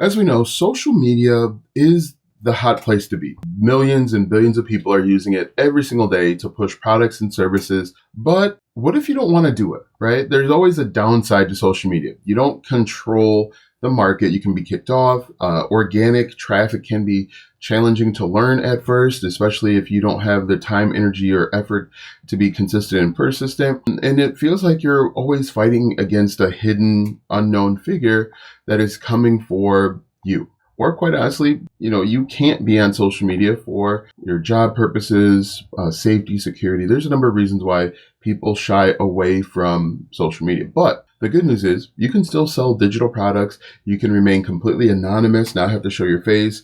As we know, social media is the hot place to be. Millions and billions of people are using it every single day to push products and services. But what if you don't want to do it, right? There's always a downside to social media. You don't control the market. You can be kicked off. Organic traffic can be challenging to learn at first, especially if you don't have the time, energy, or effort to be consistent and persistent. And it feels like you're always fighting against a hidden, unknown figure that is coming for you. Or quite honestly, you can't be on social media for your job purposes, safety, security. There's a number of reasons why people shy away from social media. But the good news is you can still sell digital products. You can remain completely anonymous, not have to show your face,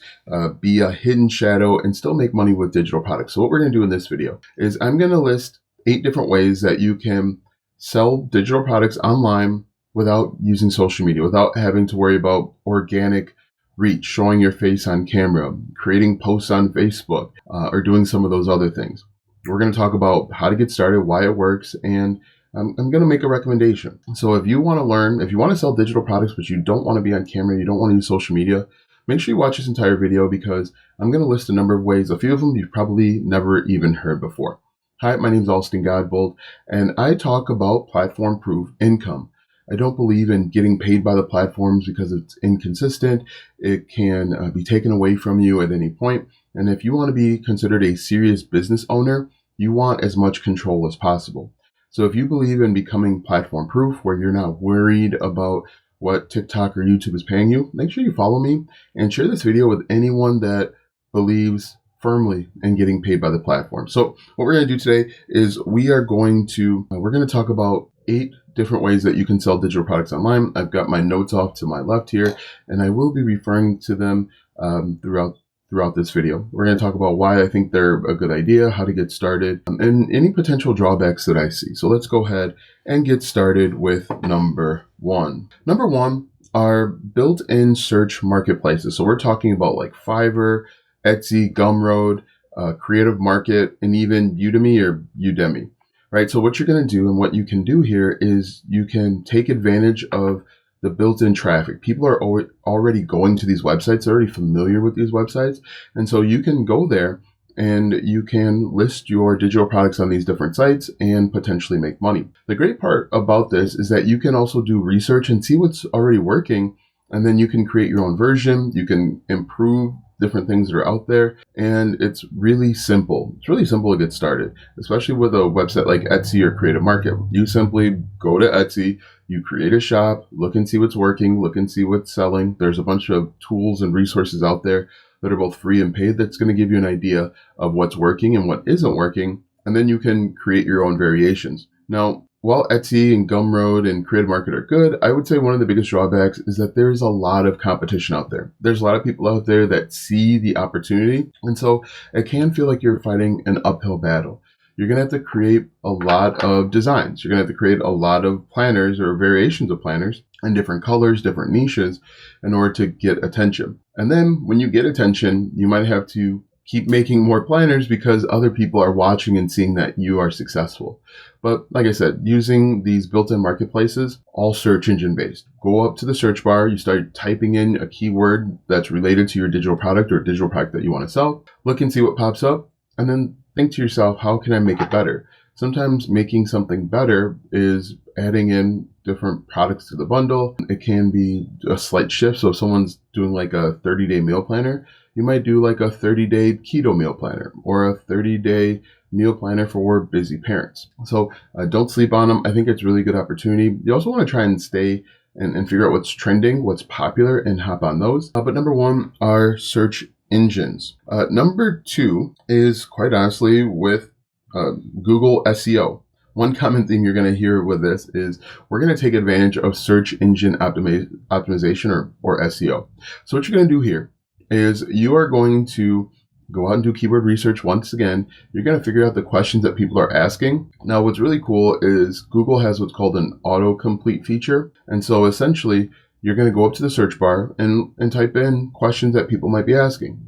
be a hidden shadow, and still make money with digital products. So what we're going to do in this video is I'm going to list 8 different ways that you can sell digital products online without using social media, without having to worry about organic reach, showing your face on camera, creating posts on Facebook, or doing some of those other things. We're going to talk about how to get started, why it works, and I'm going to make a recommendation. So if you want to learn, if you want to sell digital products, but you don't want to be on camera, you don't want to use social media, make sure you watch this entire video because I'm going to list a number of ways. A few of them you've probably never even heard before. Hi, my name is Alston Godbold, and I talk about platform-proof income. I don't believe in getting paid by the platforms because it's inconsistent. It can be taken away from you at any point. And if you want to be considered a serious business owner, you want as much control as possible. So if you believe in becoming platform proof, where you're not worried about what TikTok or YouTube is paying you, make sure you follow me and share this video with anyone that believes firmly in getting paid by the platform. So what we're going to do today is we're going to talk about 8 different ways that you can sell digital products online. I've got my notes off to my left here, and I will be referring to them throughout this video. We're going to talk about why I think they're a good idea, how to get started, and any potential drawbacks that I see. So let's go ahead and get started with number 1. Number 1 are built-in search marketplaces. So we're talking about like Fiverr, Etsy, Gumroad, Creative Market, and even Udemy or Udemy. Right, so what you're going to do and what you can do here is you can take advantage of the built-in traffic. People are already going to these websites, they're already familiar with these websites. And so you can go there and you can list your digital products on these different sites and potentially make money. The great part about this is that you can also do research and see what's already working. And then you can create your own version. You can improve different things that are out there. And it's really simple. It's really simple to get started, especially with a website like Etsy or Creative Market. You simply go to Etsy, you create a shop, look and see what's working, look and see what's selling. There's a bunch of tools and resources out there that are both free and paid that's going to give you an idea of what's working and what isn't working. And then you can create your own variations. Now, while Etsy and Gumroad and Creative Market are good, I would say one of the biggest drawbacks is that there's a lot of competition out there. There's a lot of people out there that see the opportunity. And so it can feel like you're fighting an uphill battle. You're going to have to create a lot of designs. You're going to have to create a lot of planners or variations of planners in different colors, different niches in order to get attention. And then when you get attention, you might have to keep making more planners because other people are watching and seeing that you are successful. But like I said, using these built-in marketplaces, all search engine based. Go up to the search bar, you start typing in a keyword that's related to your digital product or digital product that you want to sell. Look and see what pops up, and then think to yourself, how can I make it better? Sometimes making something better is adding in different products to the bundle. It can be a slight shift. So if someone's doing like a 30-day meal planner, you might do like a 30-day keto meal planner or a 30-day meal planner for busy parents. So don't sleep on them. I think it's a really good opportunity. You also want to try and stay and figure out what's trending, what's popular, and hop on those. But number 1 are search engines. Number 2 is quite honestly with Google SEO. One common theme you're going to hear with this is we're going to take advantage of search engine optimization or SEO. So what you're going to do here is you are going to go out and do keyword research once again. You're going to figure out the questions that people are asking. Now, what's really cool is Google has what's called an autocomplete feature. And so essentially, you're going to go up to the search bar and type in questions that people might be asking.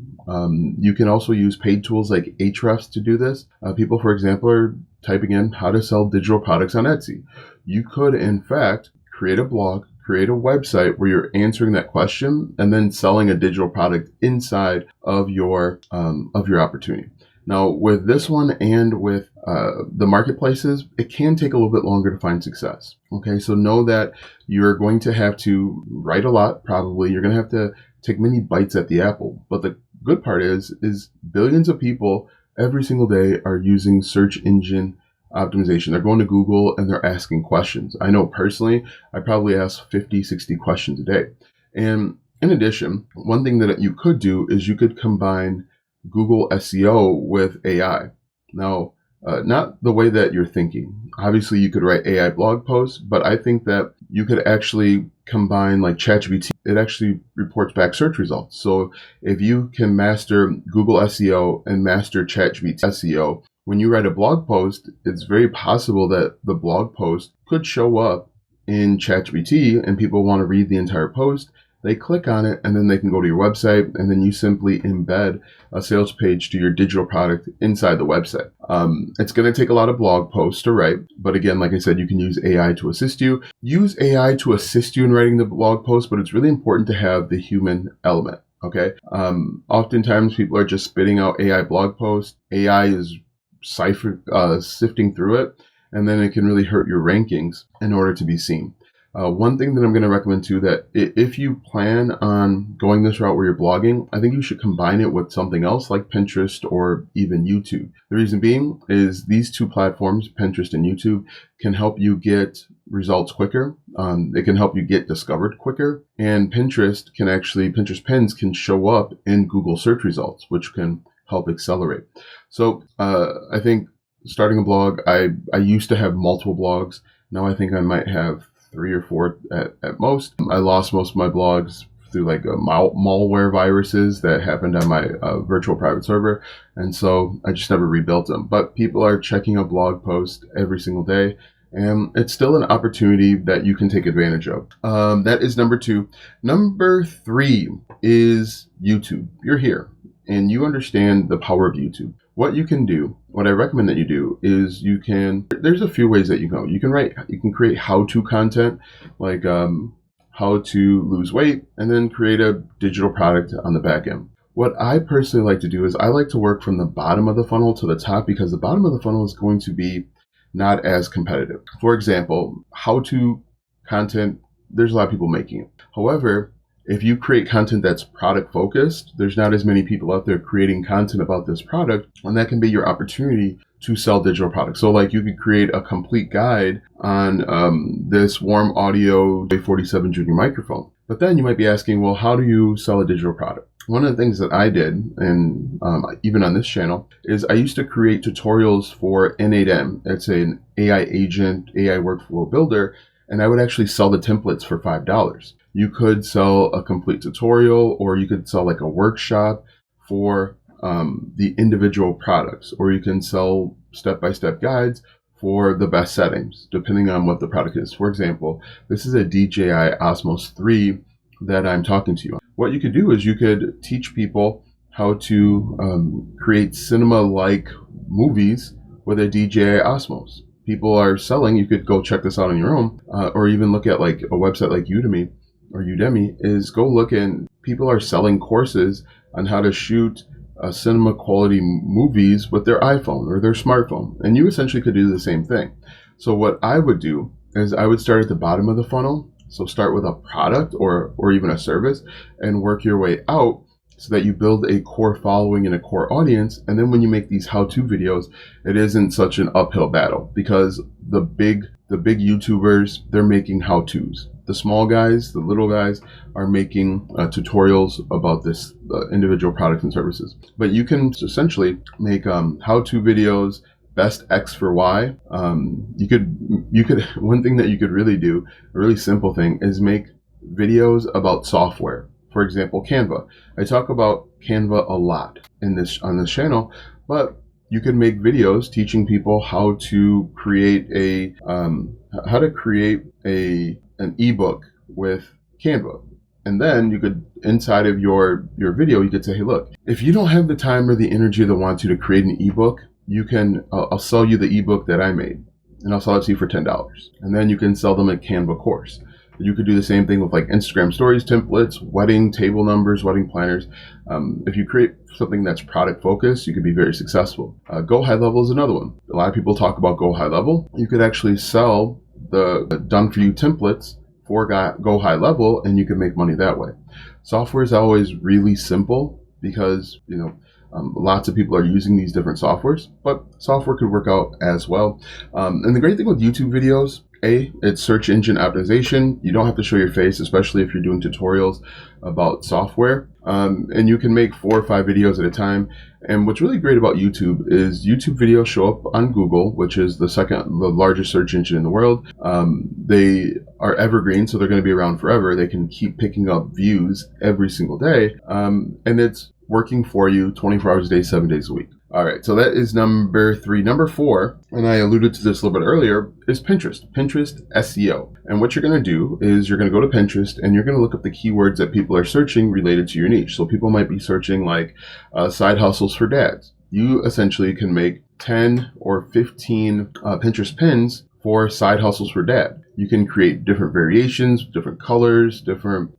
You can also use paid tools like Ahrefs to do this. People, for example, are typing in how to sell digital products on Etsy. You could, in fact, create a blog, create a website where you're answering that question and then selling a digital product inside of your opportunity. Now, with this one and with the marketplaces, it can take a little bit longer to find success. Okay, so know that you're going to have to write a lot, probably. You're going to have to take many bites at the apple. But the good part is billions of people every single day are using search engine optimization. They're going to Google and they're asking questions. I know personally, I probably ask 50, 60 questions a day. And in addition, one thing that you could do is you could combine Google SEO with AI. Now, not the way that you're thinking. Obviously, you could write AI blog posts, but I think that you could actually combine like ChatGPT. It actually reports back search results. So if you can master Google SEO and master ChatGPT SEO, when you write a blog post, it's very possible that the blog post could show up in ChatGPT and people want to read the entire post. They click on it and then they can go to your website, and then you simply embed a sales page to your digital product inside the website. It's going to take a lot of blog posts to write, but again, like I said, you can use AI to assist you. Use AI to assist you in writing the blog post, but it's really important to have the human element. Okay. Oftentimes people are just spitting out AI blog posts. AI is sifting through it, and then it can really hurt your rankings in order to be seen. One thing that I'm going to recommend too, that if you plan on going this route where you're blogging, I think you should combine it with something else like Pinterest or even YouTube. The reason being is these two platforms, Pinterest and YouTube, can help you get results quicker. It can help you get discovered quicker. And Pinterest pins can show up in Google search results, which can help accelerate. So I think starting a blog, I used to have multiple blogs. Now I think I might have 3 or 4 at most. I lost most of my blogs through like malware viruses that happened on my virtual private server. And so I just never rebuilt them. But people are checking a blog post every single day. And it's still an opportunity that you can take advantage of. That is number 2. Number 3 is YouTube. You're here and you understand the power of YouTube. What you can do, what I recommend that you do is there's a few ways that you go. You can create how-to content like how to lose weight and then create a digital product on the back end. What I personally like to do is I like to work from the bottom of the funnel to the top, because the bottom of the funnel is going to be not as competitive. For example, how-to content, there's a lot of people making it. However, if you create content that's product focused, there's not as many people out there creating content about this product, and that can be your opportunity to sell digital products. So like you could create a complete guide on this warm audio J47 Junior microphone. But then you might be asking, well, how do you sell a digital product? One of the things that I did, and even on this channel, is I used to create tutorials for N8M. It's an AI agent, AI workflow builder, and I would actually sell the templates for $5. You could sell a complete tutorial, or you could sell like a workshop for the individual products, or you can sell step-by-step guides for the best settings, depending on what the product is. For example, this is a DJI Osmos 3 that I'm talking to you on. What you could do is you could teach people how to create cinema-like movies with a DJI Osmos. People are selling, you could go check this out on your own, or even look at like a website like Udemy, is go look, and people are selling courses on how to shoot cinema quality movies with their iPhone or their smartphone. And you essentially could do the same thing. So what I would do is I would start at the bottom of the funnel. So start with a product or even a service and work your way out so that you build a core following and a core audience. And then when you make these how-to videos, it isn't such an uphill battle, because the big YouTubers, they're making how-tos. The small guys, the little guys, are making tutorials about this individual products and services. But you can essentially make how-to videos, best X for Y. You could one thing that you could really do, a really simple thing, is make videos about software. For example, Canva. I talk about Canva a lot on this channel, but you could make videos teaching people how to create an ebook with Canva. And then you could, inside of your video, you could say, hey, look, if you don't have the time or the energy that wants you to create an ebook, I'll sell you the ebook that I made, and I'll sell it to you for $10. And then you can sell them a Canva course. You could do the same thing with like Instagram stories, templates, wedding table numbers, wedding planners. If you create something that's product focused, you could be very successful. Go high level is another one. A lot of people talk about go high level. You could actually sell the done for you templates for go high level, and you can make money that way. Software is always really simple because, lots of people are using these different softwares, but software could work out as well. And the great thing with YouTube videos, it's search engine optimization. You don't have to show your face, especially if you're doing tutorials about software. And you can make 4 or 5 videos at a time. And what's really great about YouTube is YouTube videos show up on Google, which is the largest search engine in the world. They are evergreen, so they're going to be around forever. They can keep picking up views every single day. And it's working for you 24 hours a day, 7 days a week. All right, so that is number 3. Number 4, and I alluded to this a little bit earlier, is Pinterest SEO. And what you're going to do is you're going to go to Pinterest and you're going to look up the keywords that people are searching related to your niche. So people might be searching like side hustles for dads. You essentially can make 10 or 15 Pinterest pins for side hustles for dad. You can create different variations, different colors, different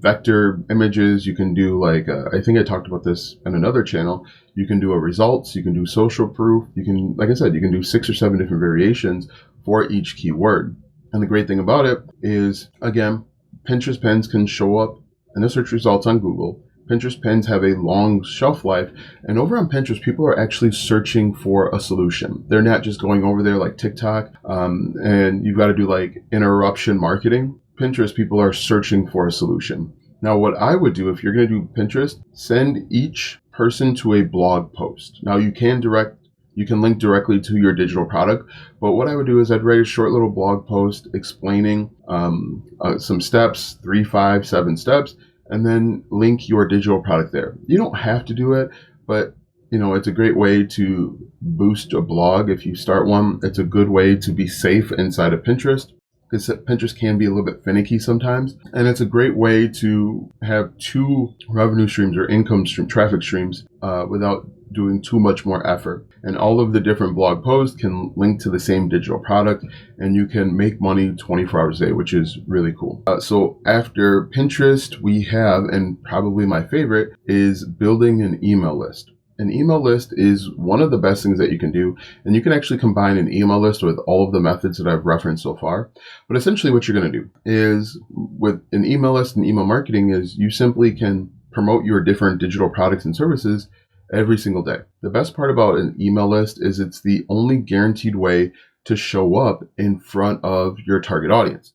vector images. You can do like, I think I talked about this in another channel. You can do a results, you can do social proof. You can, like I said, you can do 6 or 7 different variations for each keyword. And the great thing about it is, again, Pinterest pins can show up in the search results on Google. Pinterest pins have a long shelf life, and over on Pinterest, people are actually searching for a solution. They're not just going over there like TikTok, and you've got to do like interruption marketing. Pinterest, people are searching for a solution. Now, what I would do if you're going to do Pinterest, send each person to a blog post. Now, you can link directly to your digital product, but what I would do is I'd write a short little blog post explaining some steps, 3, 5, 7 steps, and then link your digital product there. You don't have to do it, but it's a great way to boost a blog. If you start one, it's a good way to be safe inside of Pinterest, because Pinterest can be a little bit finicky sometimes. And it's a great way to have 2 revenue streams or traffic streams without doing too much more effort. And all of the different blog posts can link to the same digital product, and you can make money 24 hours a day, which is really cool. So after Pinterest, we have, and probably my favorite, is building an email list. An email list is one of the best things that you can do, and you can actually combine an email list with all of the methods that I've referenced so far. But essentially what you're going to do is, with an email list and email marketing, is you simply can promote your different digital products and services every single day. The best part about an email list is it's the only guaranteed way to show up in front of your target audience.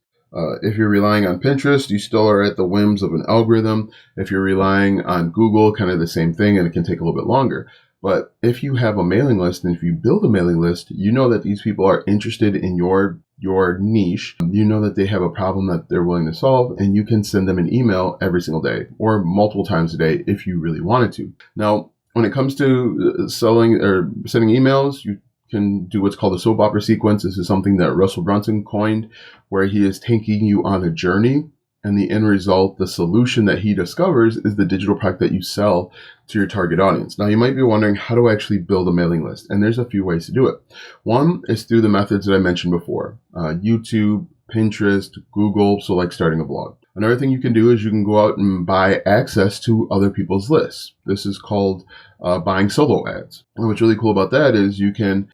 If you're relying on Pinterest, you still are at the whims of an algorithm. If you're relying on Google, kind of the same thing, and it can take a little bit longer. But if you have a mailing list, and if you build a mailing list, you know that these people are interested in your niche. You know that they have a problem that they're willing to solve, and you can send them an email every single day or multiple times a day if you really wanted to. Now, when it comes to selling or sending emails, you can do what's called a soap opera sequence. This is something that Russell Brunson coined, where he is taking you on a journey, and the end result, the solution that he discovers, is the digital product that you sell to your target audience. Now, you might be wondering, how do I actually build a mailing list? And there's a few ways to do it. One is through the methods that I mentioned before, YouTube, Pinterest, Google, so like starting a blog. Another thing you can do is you can go out and buy access to other people's lists. This is called buying solo ads. And what's really cool about that is you can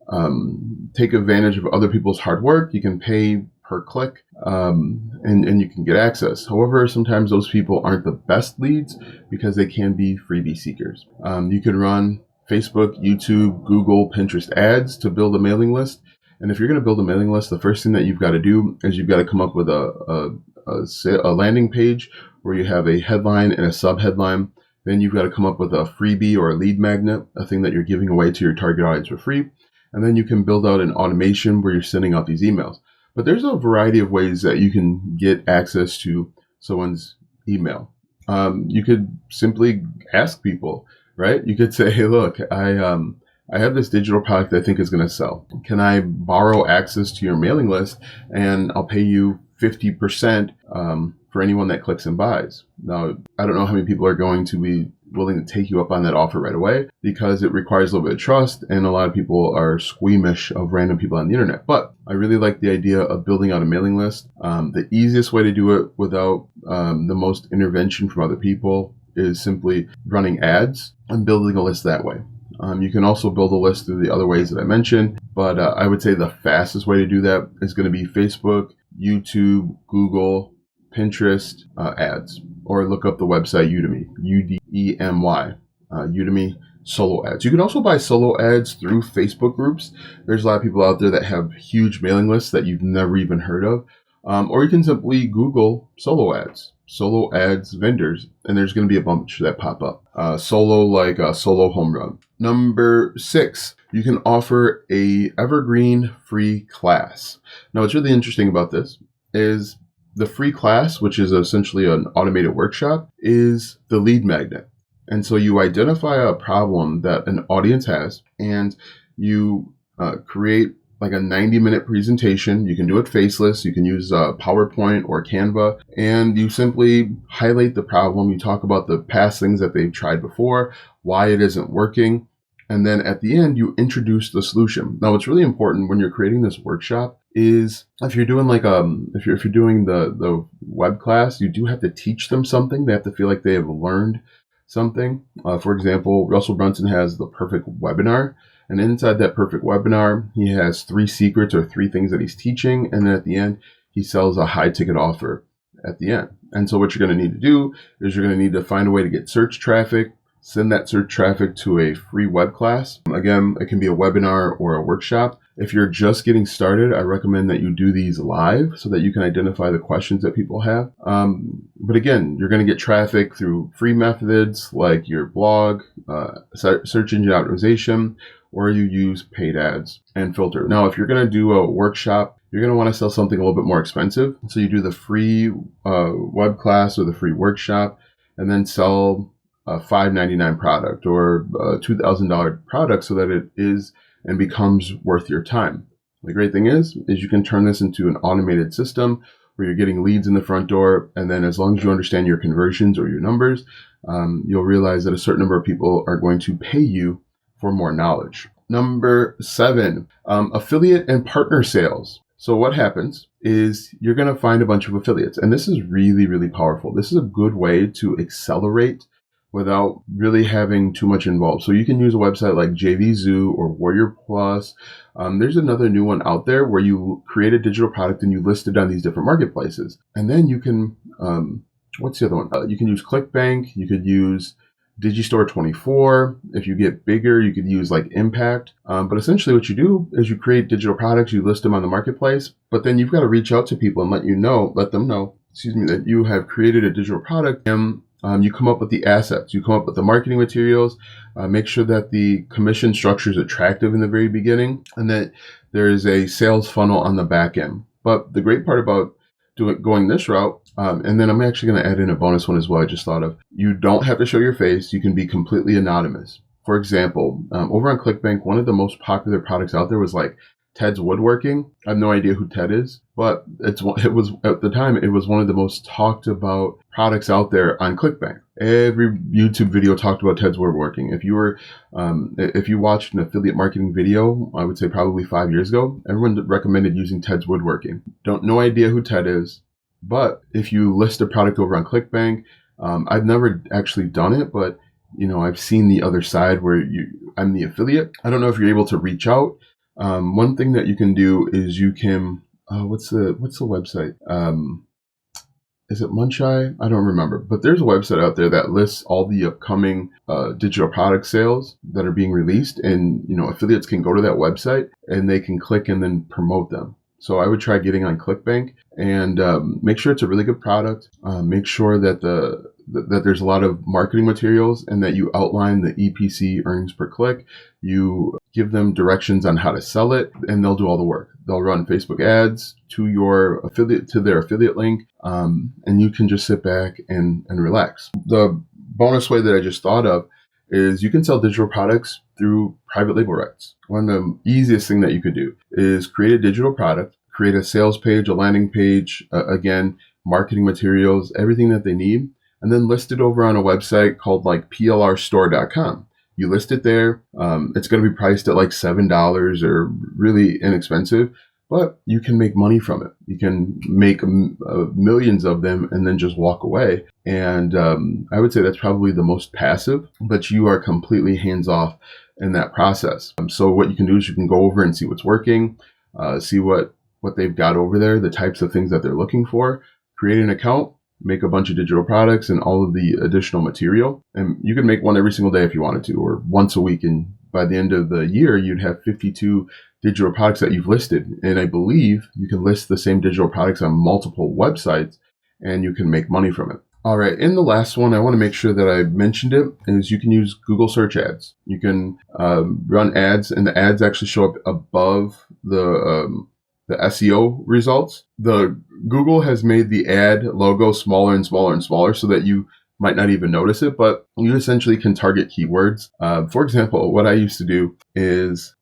take advantage of other people's hard work. You can pay per click, and you can get access. However, sometimes those people aren't the best leads because they can be freebie seekers. You can run Facebook, YouTube, Google, Pinterest ads to build a mailing list. And if you're going to build a mailing list, the first thing that you've got to do is you've got to come up with a landing page where you have a headline and a subheadline. Then you've got to come up with a freebie or a lead magnet, a thing that you're giving away to your target audience for free. And then you can build out an automation where you're sending out these emails. But there's a variety of ways that you can get access to someone's email. You could simply ask people, right? You could say, hey, look, I have this digital product that I think is going to sell. Can I borrow access to your mailing list, and I'll pay you 50% for anyone that clicks and buys? Now, I don't know how many people are going to be willing to take you up on that offer right away, because it requires a little bit of trust, and a lot of people are squeamish of random people on the internet. But I really like the idea of building out a mailing list. The easiest way to do it without the most intervention from other people is simply running ads and building a list that way. You can also build a list through the other ways that I mentioned, but I would say the fastest way to do that is going to be Facebook, YouTube, Google, Pinterest ads, or look up the website Udemy, Udemy, Udemy solo ads. You can also buy solo ads through Facebook groups. There's a lot of people out there that have huge mailing lists that you've never even heard of. Or you can simply Google solo ads vendors, and there's going to be a bunch that pop up. Solo, like a solo home run. Number 6, you can offer a Evergreen free class. Now, what's really interesting about this is the free class, which is essentially an automated workshop, is the lead magnet. And so you identify a problem that an audience has, and you create like a 90-minute presentation. You can do it faceless. You can use PowerPoint or Canva, and you simply highlight the problem. You talk about the past things that they've tried before, why it isn't working, and then at the end, you introduce the solution. Now, what's really important when you're creating this workshop is if you're doing like if you're doing the web class, you do have to teach them something. They have to feel like they have learned something. For example, Russell Brunson has the perfect webinar. And inside that perfect webinar, he has 3 secrets or 3 things that he's teaching. And then at the end, he sells a high ticket offer at the end. And so what you're going to need to do is you're going to need to find a way to get search traffic, send that search traffic to a free web class. Again, it can be a webinar or a workshop. If you're just getting started, I recommend that you do these live so that you can identify the questions that people have. But again, you're going to get traffic through free methods like your blog, search engine optimization, or you use paid ads and filter. Now, if you're going to do a workshop, you're going to want to sell something a little bit more expensive. So you do the free web class or the free workshop, and then sell a $5.99 product or a $2,000 product so that it is and becomes worth your time. The great thing is you can turn this into an automated system where you're getting leads in the front door, and then as long as you understand your conversions or your numbers, you'll realize that a certain number of people are going to pay you for more knowledge. Number 7, affiliate and partner sales. So what happens is you're going to find a bunch of affiliates, and this is really, really powerful. This is a good way to accelerate without really having too much involved. So you can use a website like JVZoo or Warrior Plus. There's another new one out there where you create a digital product and you list it on these different marketplaces. And then you can, what's the other one? You can use ClickBank. You could use Digistore24. If you get bigger, you could use like Impact. But essentially what you do is you create digital products, you list them on the marketplace, but then you've got to reach out to people and let them know, that you have created a digital product. And you come up with the assets, you come up with the marketing materials, make sure that the commission structure is attractive in the very beginning, and that there is a sales funnel on the back end. But the great part about going this route, and then I'm actually going to add in a bonus one as well I just thought of, you don't have to show your face. You can be completely anonymous. For example, over on ClickBank, one of the most popular products out there was like Ted's Woodworking. I have no idea who Ted is, but it was at the time, it was one of the most talked about products out there on ClickBank. Every YouTube video talked about Ted's Woodworking. If you watched an affiliate marketing video, I would say probably 5 years ago, everyone recommended using Ted's Woodworking. No idea who Ted is, but if you list a product over on ClickBank, I've never actually done it, but I've seen the other side where I'm the affiliate. I don't know if you're able to reach out. One thing that you can do is you can, what's the website? Is it Munchai? I don't remember, but there's a website out there that lists all the upcoming digital product sales that are being released, and affiliates can go to that website and they can click and then promote them. So I would try getting on ClickBank and make sure it's a really good product. Make sure that that there's a lot of marketing materials and that you outline the EPC, earnings per click. You give them directions on how to sell it, and they'll do all the work. They'll run Facebook ads to your affiliate, to their affiliate link, and you can just sit back and relax. The bonus way that I just thought of is you can sell digital products through private label rights. One of the easiest thing that you could do is create a digital product, create a sales page, a landing page, again, marketing materials, everything that they need. and then list it over on a website called like plrstore.com. You list it there. It's going to be priced at like $7 or really inexpensive, but you can make money from it. You can make millions of them and then just walk away. And I would say that's probably the most passive, but you are completely hands off in that process. So what you can do is you can go over and see what's working, see what they've got over there, the types of things that they're looking for, create an account, make a bunch of digital products and all of the additional material. And you can make one every single day if you wanted to, or once a week. And by the end of the year, you'd have 52 digital products that you've listed. And I believe you can list the same digital products on multiple websites and you can make money from it. All right. In the last one, I want to make sure that I mentioned it, is you can use Google search ads. You can run ads, and the ads actually show up above the SEO results. The Google has made the ad logo smaller and smaller and smaller so that you might not even notice it, but you essentially can target keywords. For example, what I used to do is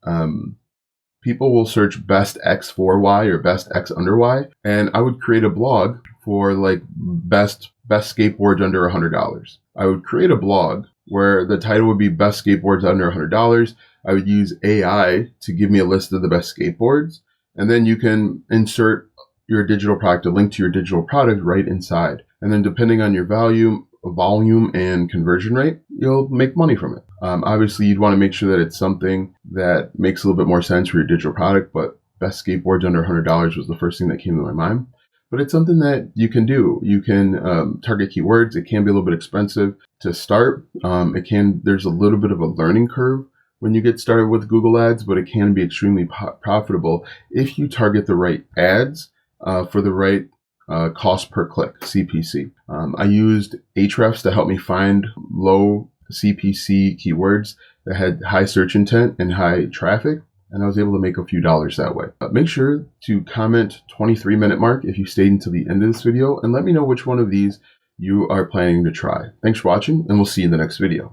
people will search best X for Y or best X under Y, and I would create a blog for like best skateboards under $100. I would create a blog where the title would be best skateboards under $100. I would use AI to give me a list of the best skateboards. And then you can insert your digital product, a link to your digital product right inside. And then depending on your volume and conversion rate, you'll make money from it. Obviously, you'd want to make sure that it's something that makes a little bit more sense for your digital product, but best skateboards under $100 was the first thing that came to my mind. But it's something that you can do. You can target keywords. It can be a little bit expensive to start. There's a little bit of a learning curve when you get started with Google Ads, but it can be extremely profitable if you target the right ads for the right cost per click, CPC. I used Ahrefs to help me find low CPC keywords that had high search intent and high traffic, and I was able to make a few dollars that way. Make sure to comment 23-minute mark if you stayed until the end of this video, and let me know which one of these you are planning to try. Thanks for watching, and we'll see you in the next video.